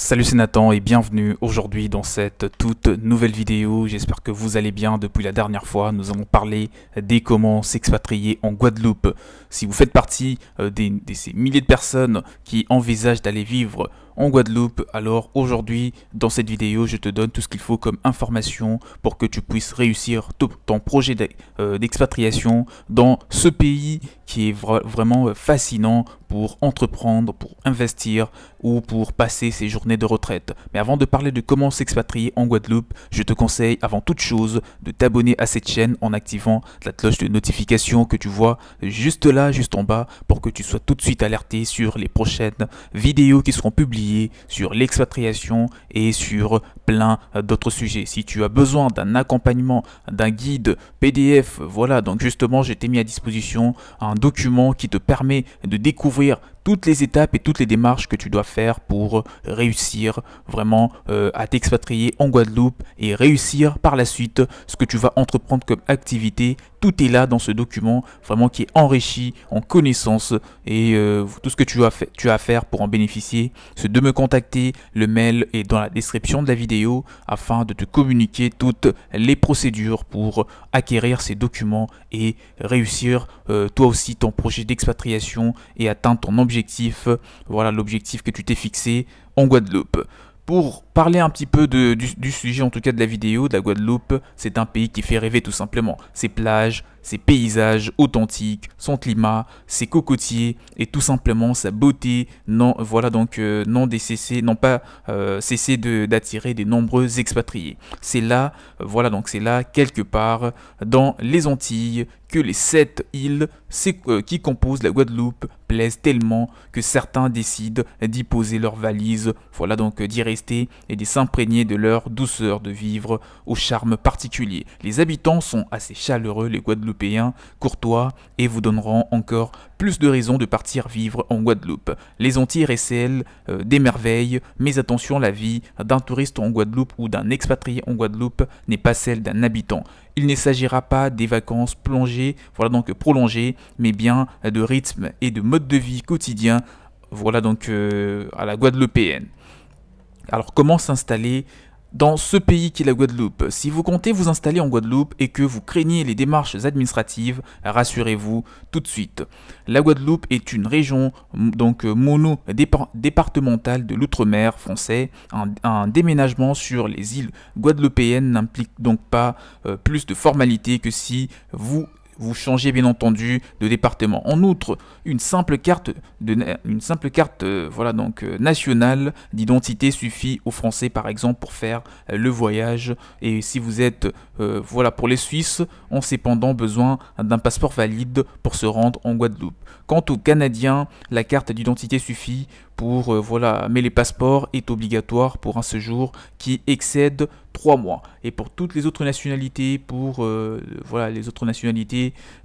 Salut, c'est Nathan et bienvenue aujourd'hui dans cette toute nouvelle vidéo. J'espère que vous allez bien. Depuis la dernière fois, nous allons parler des comment s'expatrier en Guadeloupe. Si vous faites partie de ces milliers de personnes qui envisagent d'aller vivre en Guadeloupe, alors aujourd'hui dans cette vidéo je te donne tout ce qu'il faut comme information pour que tu puisses réussir ton projet d'expatriation dans ce pays qui est vraiment fascinant pour entreprendre, pour investir ou pour passer ses journées de retraite. Mais avant de parler de comment s'expatrier en Guadeloupe, je te conseille avant toute chose de t'abonner à cette chaîne en activant la cloche de notification que tu vois juste là, juste en bas, pour que tu sois tout de suite alerté sur les prochaines vidéos qui seront publiées sur l'expatriation et sur plein d'autres sujets. Si tu as besoin d'un accompagnement, d'un guide PDF, voilà, donc justement je t'ai mis à disposition un document qui te permet de découvrir toutes les étapes et toutes les démarches que tu dois faire pour réussir vraiment à t'expatrier en Guadeloupe et réussir par la suite ce que tu vas entreprendre comme activité. Tout est là dans ce document, vraiment qui est enrichi en connaissances et tout ce que tu as à faire pour en bénéficier, c'est de me contacter. Le mail est dans la description de la vidéo afin de te communiquer toutes les procédures pour acquérir ces documents et réussir toi aussi ton projet d'expatriation et atteindre ton objectif, voilà l'objectif que tu t'es fixé en Guadeloupe. Pour parler un petit peu du sujet, en tout cas de la vidéo, de la Guadeloupe, c'est un pays qui fait rêver tout simplement. Ses plages, ses paysages authentiques, son climat, ses cocotiers et tout simplement sa beauté, non pas cesser d'attirer des nombreux expatriés. C'est là, voilà donc c'est là quelque part dans les Antilles que les 7 îles qui composent la Guadeloupe plaisent tellement que certains décident d'y poser leurs valises, voilà donc d'y rester et d'y s'imprégner de leur douceur de vivre au charme particulier. Les habitants sont assez chaleureux, les Guadeloupéens, courtois et vous donneront encore plus de raisons de partir vivre en Guadeloupe. Les Antilles récèlent des merveilles, mais attention, la vie d'un touriste en Guadeloupe ou d'un expatrié en Guadeloupe n'est pas celle d'un habitant. Il ne s'agira pas des vacances prolongées, mais bien de rythme et de mode de vie quotidien, voilà donc à la guadeloupéenne. Alors comment s'installer dans ce pays qui est la Guadeloupe? Si vous comptez vous installer en Guadeloupe et que vous craignez les démarches administratives, rassurez-vous tout de suite. La Guadeloupe est une région donc mono-départementale de l'outre-mer français. Un déménagement sur les îles guadeloupéennes n'implique donc pas plus de formalités que si vous changez bien entendu de département. En outre, une simple carte nationale d'identité suffit aux Français par exemple pour faire le voyage. Et si vous êtes pour les Suisses, ont cependant besoin d'un passeport valide pour se rendre en Guadeloupe. Quant aux Canadiens, la carte d'identité suffit pour mais les passeports est obligatoire pour un séjour qui excède 3 mois. Et pour toutes les autres nationalités,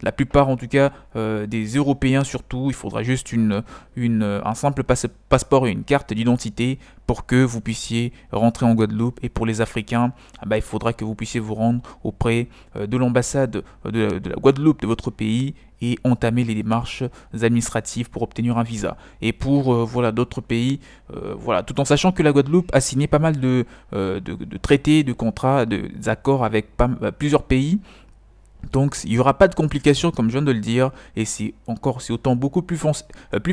la plupart en tout cas des Européens surtout, il faudra juste un simple passeport et une carte d'identité pour que vous puissiez rentrer en Guadeloupe. Et pour les Africains, il faudra que vous puissiez vous rendre auprès de l'ambassade de la Guadeloupe de votre pays et entamer les démarches administratives pour obtenir un visa. Et pour d'autres pays, tout en sachant que la Guadeloupe a signé pas mal de traités, de contrats, d'accords avec plusieurs pays. Donc il n'y aura pas de complications comme je viens de le dire, et c'est autant beaucoup plus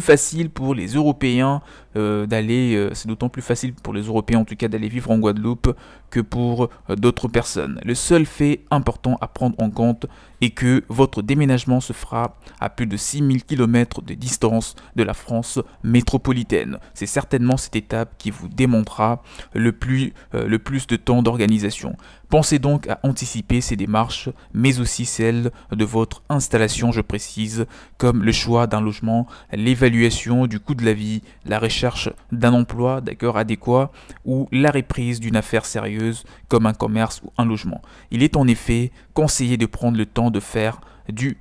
facile pour les Européens c'est d'autant plus facile pour les Européens en tout cas d'aller vivre en Guadeloupe que pour d'autres personnes. Le seul fait important à prendre en compte est que votre déménagement se fera à plus de 6000 km de distance de la France métropolitaine. C'est certainement cette étape qui vous demandera le plus de temps d'organisation. Pensez donc à anticiper ces démarches, mais aussi celles de votre installation, je précise, comme le choix d'un logement, l'évaluation du coût de la vie, la recherche d'un emploi adéquat ou la reprise d'une affaire sérieuse comme un commerce ou un logement. Il est en effet conseillé de prendre le temps de faire du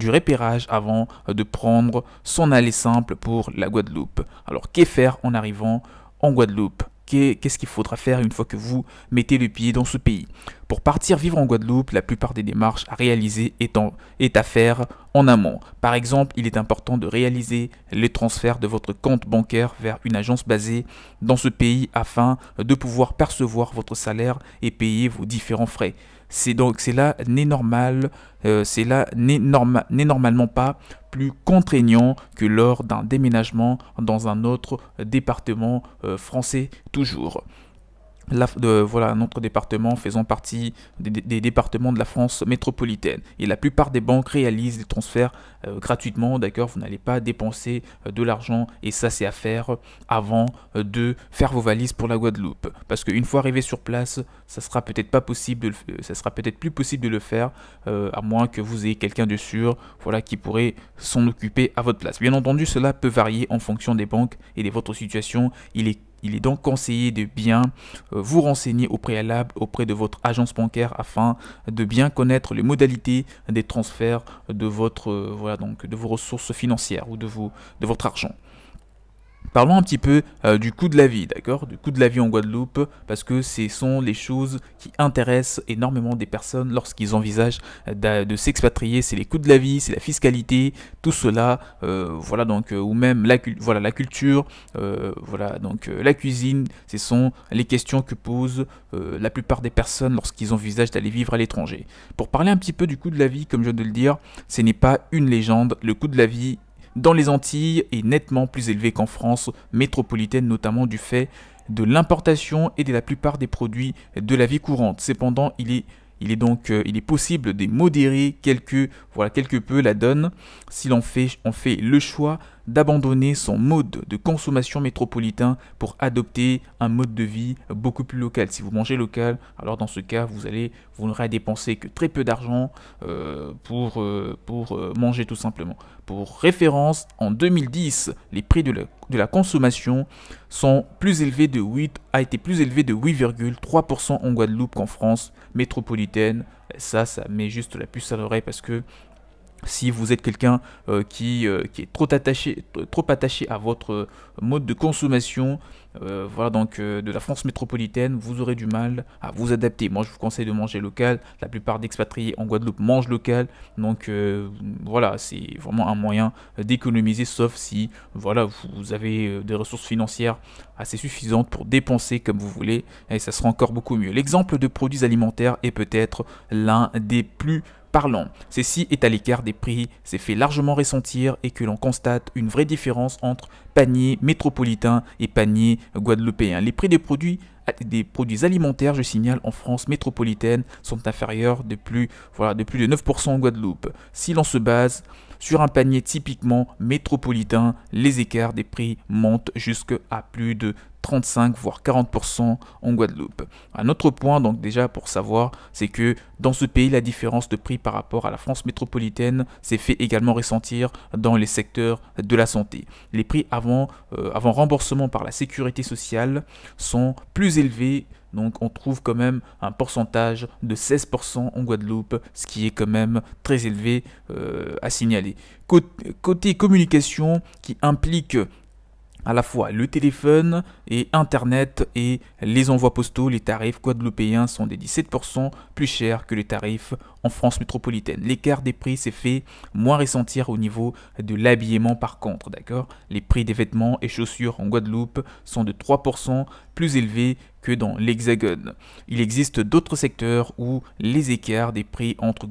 repérage avant de prendre son aller simple pour la Guadeloupe. Alors, que faire en arrivant en Guadeloupe? qu'est-ce qu'il faudra faire une fois que vous mettez le pied dans ce pays. Pour partir vivre en Guadeloupe, la plupart des démarches à réaliser est à faire en amont. Par exemple, il est important de réaliser le transfert de votre compte bancaire vers une agence basée dans ce pays afin de pouvoir percevoir votre salaire et payer vos différents frais. Cela n'est normalement pas plus contraignant que lors d'un déménagement dans un autre département français toujours. Voilà, notre département faisant partie des départements de la France métropolitaine. Et la plupart des banques réalisent des transferts gratuitement, d'accord. Vous n'allez pas dépenser de l'argent, et ça c'est à faire avant de faire vos valises pour la Guadeloupe. Parce qu'une fois arrivé sur place, ça sera peut-être pas possible, ça sera peut-être plus possible de le faire, à moins que vous ayez quelqu'un de sûr, voilà, qui pourrait s'en occuper à votre place. Bien entendu, cela peut varier en fonction des banques et de votre situation. Il est donc conseillé de bien vous renseigner au préalable auprès de votre agence bancaire afin de bien connaître les modalités des transferts de de vos ressources financières ou de votre argent. Parlons un petit peu du coût de la vie, d'accord? Du coût de la vie en Guadeloupe, parce que ce sont les choses qui intéressent énormément des personnes lorsqu'ils envisagent de s'expatrier. C'est les coûts de la vie, c'est la fiscalité, tout cela, ou même la culture, la cuisine. Ce sont les questions que posent la plupart des personnes lorsqu'ils envisagent d'aller vivre à l'étranger. Pour parler un petit peu du coût de la vie, comme je viens de le dire, ce n'est pas une légende. Le coût de la vie dans les Antilles est nettement plus élevé qu'en France métropolitaine, notamment du fait de l'importation et de la plupart des produits de la vie courante. Cependant, il est possible de modérer quelque peu la donne si on fait le choix d'abandonner son mode de consommation métropolitain pour adopter un mode de vie beaucoup plus local. Si vous mangez local, alors dans ce cas, vous n'aurez à dépenser que très peu d'argent pour manger tout simplement. Pour référence, en 2010, les prix de la consommation a été plus élevé de 8,3% en Guadeloupe qu'en France métropolitaine. Ça met juste la puce à l'oreille parce que si vous êtes quelqu'un qui est trop attaché à votre mode de consommation de la France métropolitaine, vous aurez du mal à vous adapter. Moi, je vous conseille de manger local. La plupart d'expatriés en Guadeloupe mangent local. Donc c'est vraiment un moyen d'économiser, sauf si vous avez des ressources financières assez suffisantes pour dépenser comme vous voulez, et ça sera encore beaucoup mieux. L'exemple de produits alimentaires est peut-être l'un des plus parlant. Ceci est à l'écart des prix, c'est fait largement ressentir et que l'on constate une vraie différence entre panier métropolitain et panier guadeloupéen. Les prix des produits alimentaires, je signale, en France métropolitaine sont inférieurs de plus de 9% en Guadeloupe. Si l'on se base sur un panier typiquement métropolitain, les écarts des prix montent jusqu'à plus de 35 voire 40% en Guadeloupe. Un autre point donc déjà pour savoir, c'est que dans ce pays, la différence de prix par rapport à la France métropolitaine s'est fait également ressentir dans les secteurs de la santé. Les prix avant remboursement par la sécurité sociale sont plus élevés. Donc on trouve quand même un pourcentage de 16% en Guadeloupe, ce qui est quand même très élevé à signaler. Côté communication, qui implique à la fois le téléphone et Internet et les envois postaux, les tarifs guadeloupéens sont des 17% plus chers que les tarifs en France métropolitaine. L'écart des prix s'est fait moins ressentir au niveau de l'habillement par contre, d'accord? Les prix des vêtements et chaussures en Guadeloupe sont de 3% plus élevés que dans l'Hexagone. Il existe d'autres secteurs où les écarts des prix entre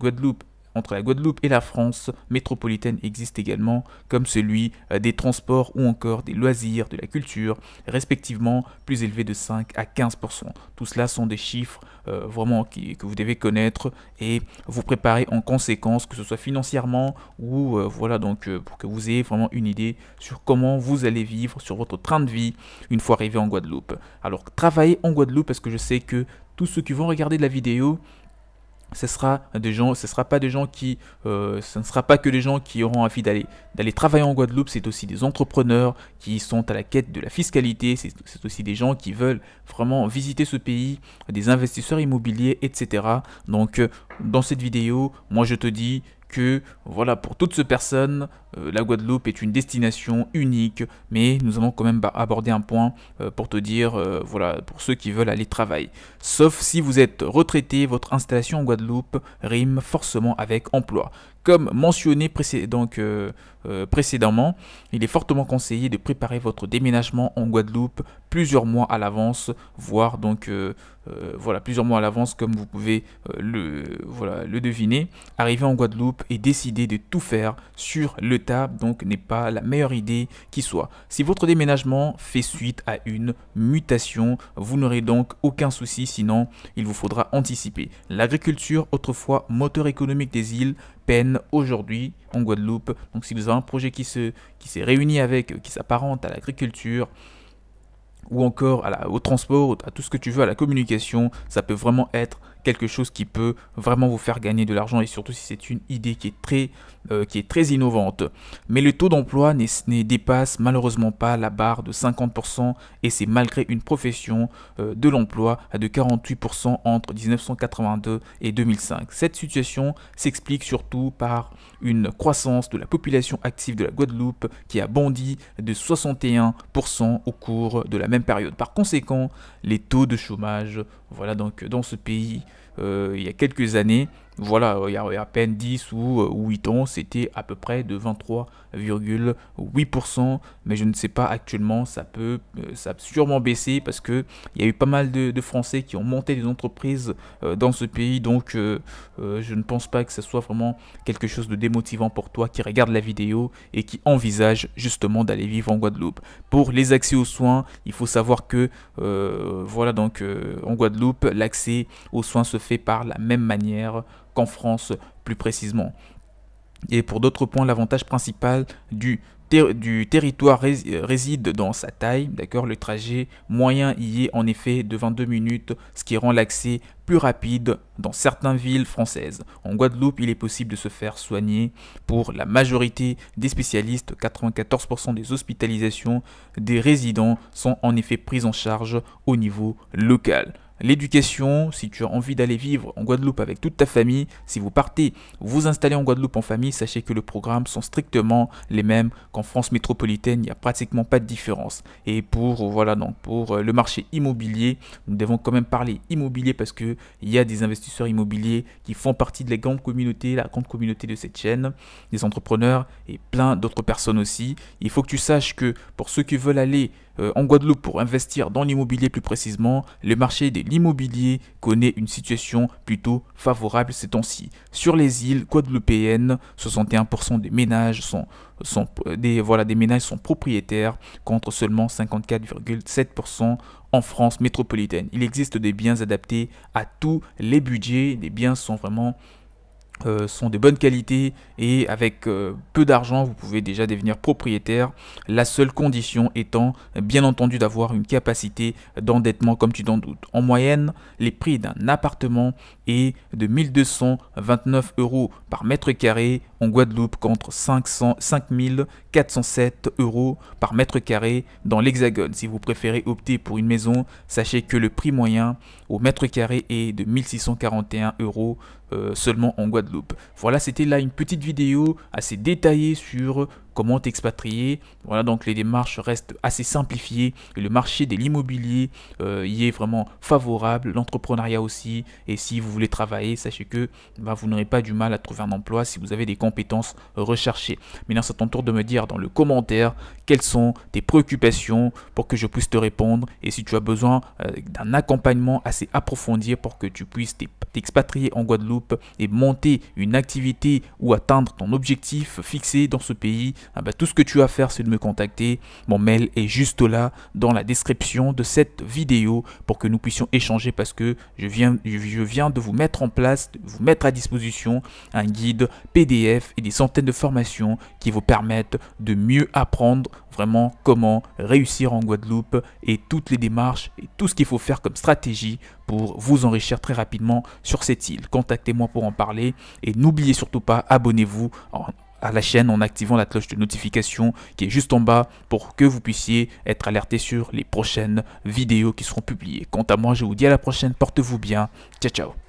la Guadeloupe et la France métropolitaine existe également, comme celui des transports ou encore des loisirs, de la culture, respectivement plus élevés de 5 à 15%. Tout cela sont des chiffres que vous devez connaître et vous préparer en conséquence, que ce soit financièrement ou pour que vous ayez vraiment une idée sur comment vous allez vivre, sur votre train de vie une fois arrivé en Guadeloupe. Alors travaillez en Guadeloupe parce que je sais que tous ceux qui vont regarder la vidéo, ce ne sera pas que des gens qui auront envie d'aller travailler en Guadeloupe, c'est aussi des entrepreneurs qui sont à la quête de la fiscalité, c'est aussi des gens qui veulent vraiment visiter ce pays, des investisseurs immobiliers, etc. Donc dans cette vidéo, moi je te dis que voilà, pour toutes ces personnes, la Guadeloupe est une destination unique, mais nous allons quand même aborder un point pour te dire, voilà, pour ceux qui veulent aller travailler. Sauf si vous êtes retraité, votre installation en Guadeloupe rime forcément avec emploi. Comme mentionné précédemment, il est fortement conseillé de préparer votre déménagement en Guadeloupe plusieurs mois à l'avance, voire donc voilà, plusieurs mois à l'avance, comme vous pouvez le deviner. Arriver en Guadeloupe et décider de tout faire sur le tas, donc n'est pas la meilleure idée qui soit. Si votre déménagement fait suite à une mutation, vous n'aurez donc aucun souci, sinon il vous faudra anticiper. L'agriculture, autrefois moteur économique des îles, peine aujourd'hui en Guadeloupe. Donc si vous avez un projet qui s'est réuni qui s'apparente à l'agriculture, ou encore au transport, à tout ce que tu veux, à la communication, ça peut vraiment être quelque chose qui peut vraiment vous faire gagner de l'argent, et surtout si c'est une idée qui est très innovante. Mais le taux d'emploi ne dépasse malheureusement pas la barre de 50%, et c'est malgré une profession de l'emploi de 48% entre 1982 et 2005. Cette situation s'explique surtout par une croissance de la population active de la Guadeloupe qui a bondi de 61% au cours de la même période. Par conséquent, les taux de chômage, voilà, donc dans ce pays, il y a quelques années, voilà, il y a à peine 10 ou 8 ans, c'était à peu près de 23,8%, mais je ne sais pas actuellement, ça a sûrement baissé parce que il y a eu pas mal de Français qui ont monté des entreprises dans ce pays, donc je ne pense pas que ce soit vraiment quelque chose de démotivant pour toi qui regarde la vidéo et qui envisage justement d'aller vivre en Guadeloupe. Pour les accès aux soins, il faut savoir que voilà, donc en Guadeloupe, l'accès aux soins se fait par la même manière qu'en France plus précisément. Et pour d'autres points, l'avantage principal du territoire réside dans sa taille, d'accord. Le trajet moyen y est en effet de 22 minutes, ce qui rend l'accès plus rapide dans certaines villes françaises. En Guadeloupe, il est possible de se faire soigner pour la majorité des spécialistes. 94% des hospitalisations des résidents sont en effet prises en charge au niveau local. L'éducation, si tu as envie d'aller vivre en Guadeloupe avec toute ta famille, si vous partez vous installer en Guadeloupe en famille, sachez que les programmes sont strictement les mêmes qu'en France métropolitaine, il n'y a pratiquement pas de différence. Et pour le marché immobilier, nous devons quand même parler immobilier parce que il y a des investisseurs immobiliers qui font partie de la grande communauté de cette chaîne, des entrepreneurs et plein d'autres personnes aussi. Il faut que tu saches que pour ceux qui veulent aller en Guadeloupe pour investir dans l'immobilier plus précisément, le marché de l'immobilier connaît une situation plutôt favorable ces temps-ci. Sur les îles guadeloupéennes, 61% des ménages des ménages sont propriétaires contre seulement 54,7% en France métropolitaine. Il existe des biens adaptés à tous les budgets, les biens sont vraiment sont de bonne qualité et avec peu d'argent vous pouvez déjà devenir propriétaire, la seule condition étant bien entendu d'avoir une capacité d'endettement comme tu t'en doutes. En moyenne, les prix d'un appartement est de 1229 € par mètre carré en Guadeloupe contre 5407 € par mètre carré dans l'Hexagone. Si vous préférez opter pour une maison, sachez que le prix moyen au mètre carré est de 1641 € seulement en Guadeloupe. Voilà, c'était là une petite vidéo assez détaillée sur comment t'expatrier. Voilà, donc les démarches restent assez simplifiées et le marché de l'immobilier y est vraiment favorable, l'entrepreneuriat aussi, et si vous voulez travailler, sachez que vous n'aurez pas du mal à trouver un emploi si vous avez des compétences recherchées. Maintenant, c'est à ton tour de me dire dans le commentaire quelles sont tes préoccupations pour que je puisse te répondre, et si tu as besoin d'un accompagnement assez approfondi pour que tu puisses t'expatrier en Guadeloupe et monter une activité ou atteindre ton objectif fixé dans ce pays, tout ce que tu as à faire, c'est de me contacter. Mon mail est juste là dans la description de cette vidéo pour que nous puissions échanger, parce que je viens de vous mettre en place, de vous mettre à disposition un guide PDF et des centaines de formations qui vous permettent de mieux apprendre vraiment comment réussir en Guadeloupe et toutes les démarches et tout ce qu'il faut faire comme stratégie pour vous enrichir très rapidement sur cette île. Contactez-moi pour en parler et n'oubliez surtout pas, abonnez-vous à la chaîne en activant la cloche de notification qui est juste en bas pour que vous puissiez être alerté sur les prochaines vidéos qui seront publiées. Quant à moi, je vous dis à la prochaine, portez-vous bien, ciao ciao.